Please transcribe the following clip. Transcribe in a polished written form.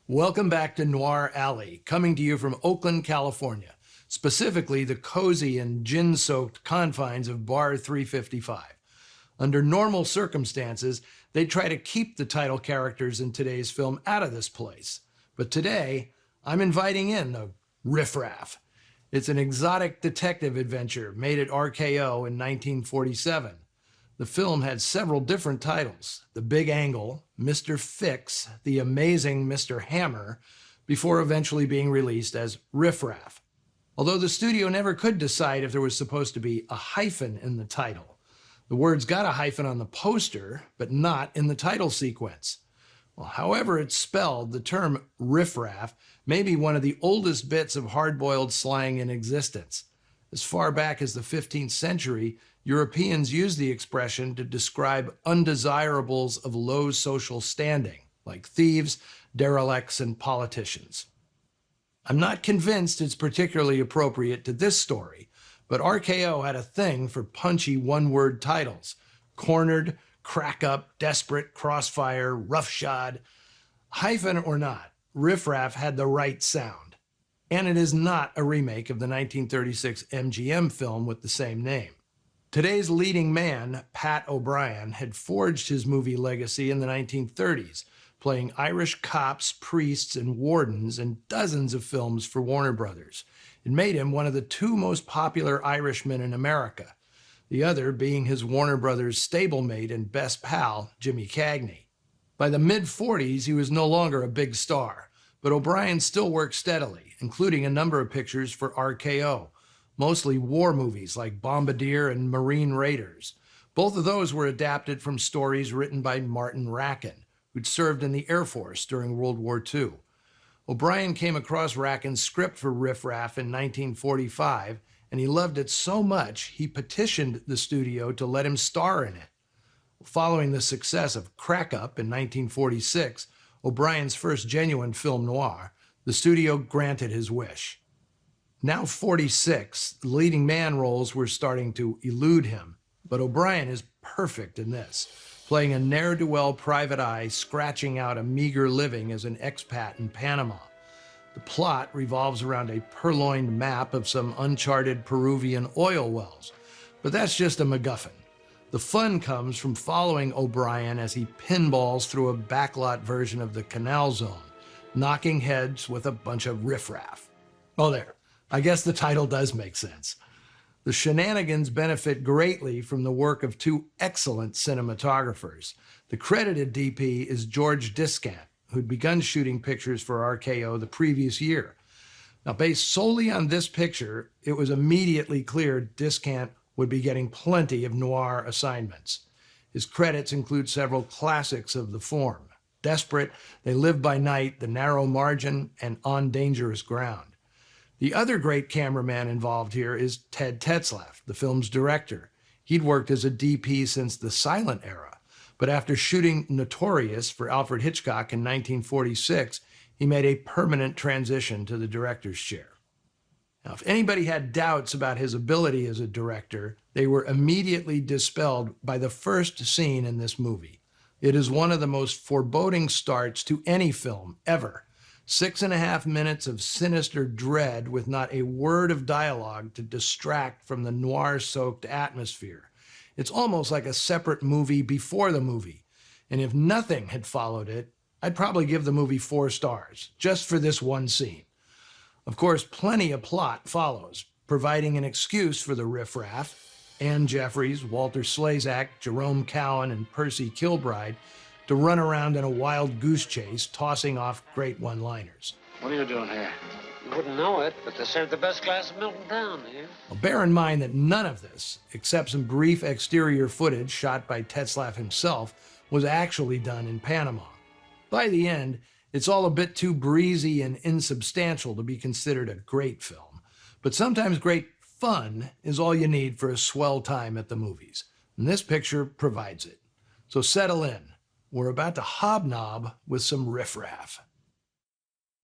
Welcome back to Noir Alley, coming to you from Oakland, California, specifically the cozy and gin-soaked confines of Bar 355. Under normal circumstances, they try to keep the title characters in today's film out of this place. But today, I'm inviting in the Riff Raff. It's an exotic detective adventure made at RKO in 1947. The film had several different titles: The Big Angle, Mr. Fix, The Amazing Mr. Hammer, before eventually being released as Riff Raff. Although the studio never could decide if there was supposed to be a hyphen in the title. The words got a hyphen on the poster, but not in the title sequence. Well, however it's spelled, the term Riff Raff may be one of the oldest bits of hard-boiled slang in existence. As far back as the 15th century, Europeans used the expression to describe undesirables of low social standing, like thieves, derelicts, and politicians. I'm not convinced it's particularly appropriate to this story, but RKO had a thing for punchy one-word titles: Cornered, Crack Up, Desperate, Crossfire, Roughshod. Hyphen or not, Riff Raff had the right sound. And it is not a remake of the 1936 MGM film with the same name. Today's leading man, Pat O'Brien, had forged his movie legacy in the 1930s, playing Irish cops, priests, and wardens in dozens of films for Warner Brothers. It made him one of the two most popular Irishmen in America, the other being his Warner Brothers stablemate and best pal, Jimmy Cagney. By the mid-40s, he was no longer a big star, but O'Brien still worked steadily, including a number of pictures for RKO, mostly war movies like Bombardier and Marine Raiders. Both of those were adapted from stories written by Martin Rackin, who'd served in the Air Force during World War II. O'Brien came across Rackin's script for Riff Raff in 1945, and he loved it so much he petitioned the studio to let him star in it. Following the success of Crack Up in 1946, O'Brien's first genuine film noir, the studio granted his wish. Now 46, the leading man roles were starting to elude him, but O'Brien is perfect in this, playing a ne'er-do-well private eye scratching out a meager living as an expat in Panama. The plot revolves around a purloined map of some uncharted Peruvian oil wells, but that's just a MacGuffin. The fun comes from following O'Brien as he pinballs through a backlot version of the Canal Zone, knocking heads with a bunch of riffraff. Oh, there. I guess the title does make sense. The shenanigans benefit greatly from the work of two excellent cinematographers. The credited DP is George Discant, who'd begun shooting pictures for RKO the previous year. Now, based solely on this picture, it was immediately clear Discant would be getting plenty of noir assignments. His credits include several classics of the form: Desperate, They Live by Night, The Narrow Margin, and On Dangerous Ground. The other great cameraman involved here is Ted Tetzlaff, the film's director. He'd worked as a DP since the silent era, but after shooting Notorious for Alfred Hitchcock in 1946, he made a permanent transition to the director's chair. Now, if anybody had doubts about his ability as a director, they were immediately dispelled by the first scene in this movie. It is one of the most foreboding starts to any film ever. 6.5 minutes of sinister dread with not a word of dialogue to distract from the noir-soaked atmosphere. It's almost like a separate movie before the movie. And if nothing had followed it, I'd probably give the movie 4 stars, just for this one scene. Of course, plenty of plot follows, providing an excuse for the riffraff, Anne Jeffries, Walter Slezak, Jerome Cowan, and Percy Kilbride, to run around in a wild goose chase, tossing off great one-liners. What are you doing here? You wouldn't know it, but they serve the best glass of milk in town here. Well, bear in mind that none of this, except some brief exterior footage shot by Tetzlaff himself, was actually done in Panama. By the end, it's all a bit too breezy and insubstantial to be considered a great film. But sometimes great fun is all you need for a swell time at the movies. And this picture provides it. So settle in. We're about to hobnob with some riffraff.